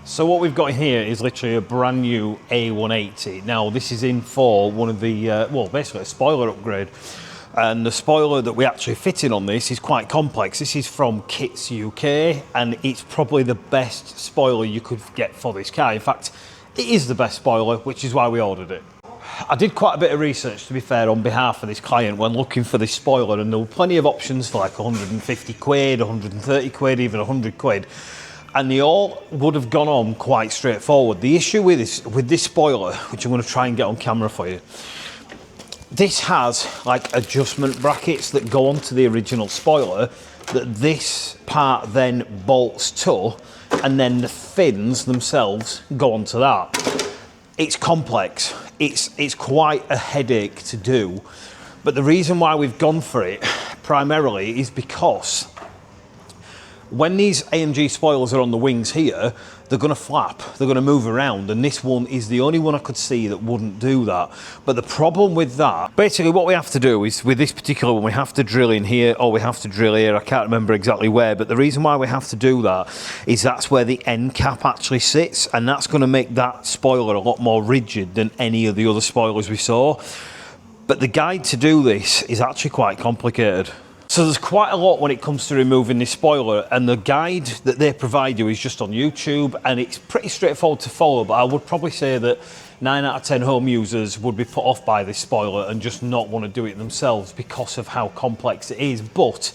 So what we've got here is literally a brand new A180. Now this is in for one of the, well, basically a spoiler upgrade. And the spoiler that we actually fitted on this is quite complex. This is from Kits UK, and it's probably the best spoiler you could get for this car. In fact, it is the best spoiler, which is why we ordered it. I did quite a bit of research, to be fair, on behalf of this client when looking for this spoiler, and there were plenty of options for like 150 quid, 130 quid, even 100 quid. And they all would have gone on quite straightforward. The issue with this spoiler, which I'm going to try and get on camera for you, this has like adjustment brackets that go onto the original spoiler that this part then bolts to, and then the fins themselves go onto that. It's complex. It's quite a headache to do. But the reason why we've gone for it primarily is because when these AMG spoilers are on the wings here, they're going to flap, they're going to move around, and this one is the only one I could see that wouldn't do that. But the problem with that, basically what we have to do is, with this particular one, we have to drill in here, or we have to drill here, I can't remember exactly where, but the reason why we have to do that is that's where the end cap actually sits, and that's going to make that spoiler a lot more rigid than any of the other spoilers we saw. But the guide to do this is actually quite complicated. So there's quite a lot when it comes to removing this spoiler, and the guide that they provide you is just on YouTube, and it's pretty straightforward to follow, but I would probably say that 9 out of 10 home users would be put off by this spoiler and just not want to do it themselves because of how complex it is. But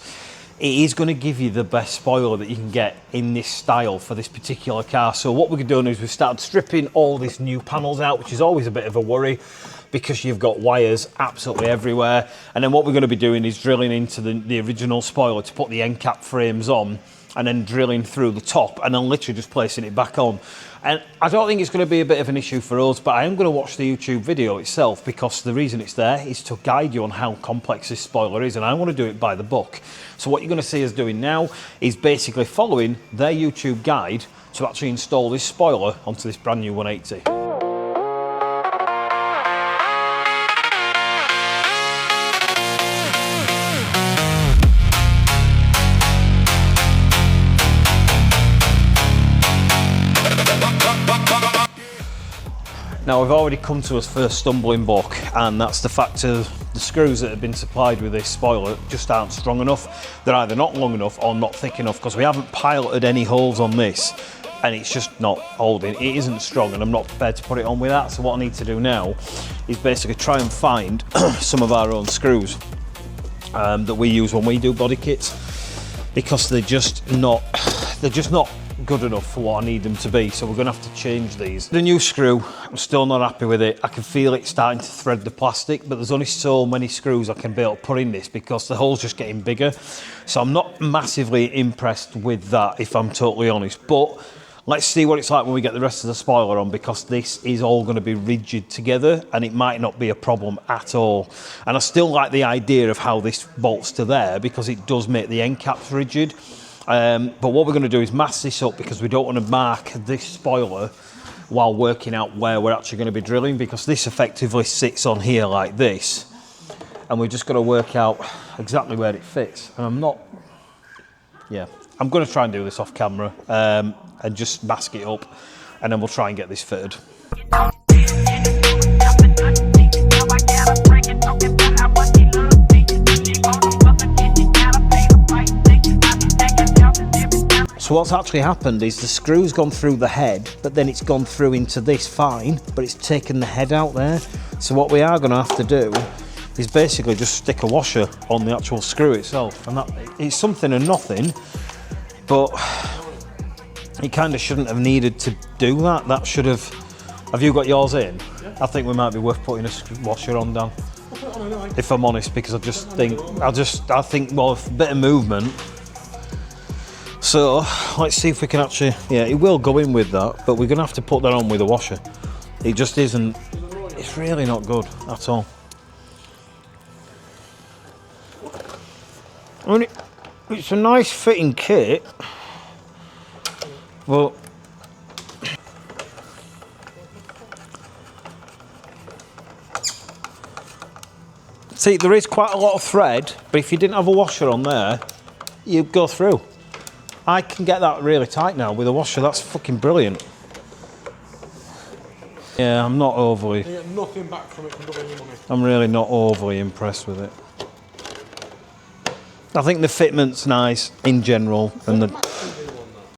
it is going to give you the best spoiler that you can get in this style for this particular car. So what we're doing is we've started stripping all these new panels out, which is always a bit of a worry, because you've got wires absolutely everywhere. And then what we're going to be doing is drilling into the original spoiler to put the end cap frames on, and then drilling through the top, and then literally just placing it back on. And I don't think it's going to be a bit of an issue for us, but I am going to watch the YouTube video itself, because the reason it's there is to guide you on how complex this spoiler is, and I want to do it by the book. So what you're going to see us doing now is basically following their YouTube guide to actually install this spoiler onto this brand new 180. Now we've already come to our first stumbling block, and that's the fact of the screws that have been supplied with this spoiler just aren't strong enough. They're either not long enough or not thick enough, because we haven't piloted any holes on this, and it's just not holding. It isn't strong, and I'm not prepared to put it on with that. So what I need to do now is basically try and find some of our own screws that we use when we do body kits, because they're just not good enough for what I need them to be. So we're going to have to change these. The new screw, I'm still not happy with it. I can feel it starting to thread the plastic, but there's only so many screws I can be able to put in this because the hole's just getting bigger. So I'm not massively impressed with that, if I'm totally honest. But let's see what it's like when we get the rest of the spoiler on, because this is all going to be rigid together, and it might not be a problem at all. And I still like the idea of how this bolts to there, because it does make the end caps rigid. But what we're going to do is mask this up, because we don't want to mark this spoiler while working out where we're actually going to be drilling, because this effectively sits on here like this, and we've just got to work out exactly where it fits. And I'm going to try and do this off camera and just mask it up, and then we'll try and get this fitted. So what's actually happened is the screw's gone through the head, but then it's gone through into this fine, but it's taken the head out there. So what we are going to have to do is basically just stick a washer on the actual screw itself. And that, it's something and nothing, but it kind of shouldn't have needed to do that. That should have you got yours in? Yeah. I think we might be worth putting a washer on, Dan. I'll put it on anyway. If I'm honest, because I think, well, a bit of movement. So let's see if we can actually, yeah, it will go in with that, but we're going to have to put that on with a washer. It just isn't, it's really not good at all. I mean, it's a nice fitting kit, but see, there is quite a lot of thread, but if you didn't have a washer on there, you'd go through. I can get that really tight now with a washer. That's fucking brilliant. Yeah, I'm not overly. You get nothing back from it for doubling your money. I'm really not overly impressed with it. I think the fitment's nice in general, and the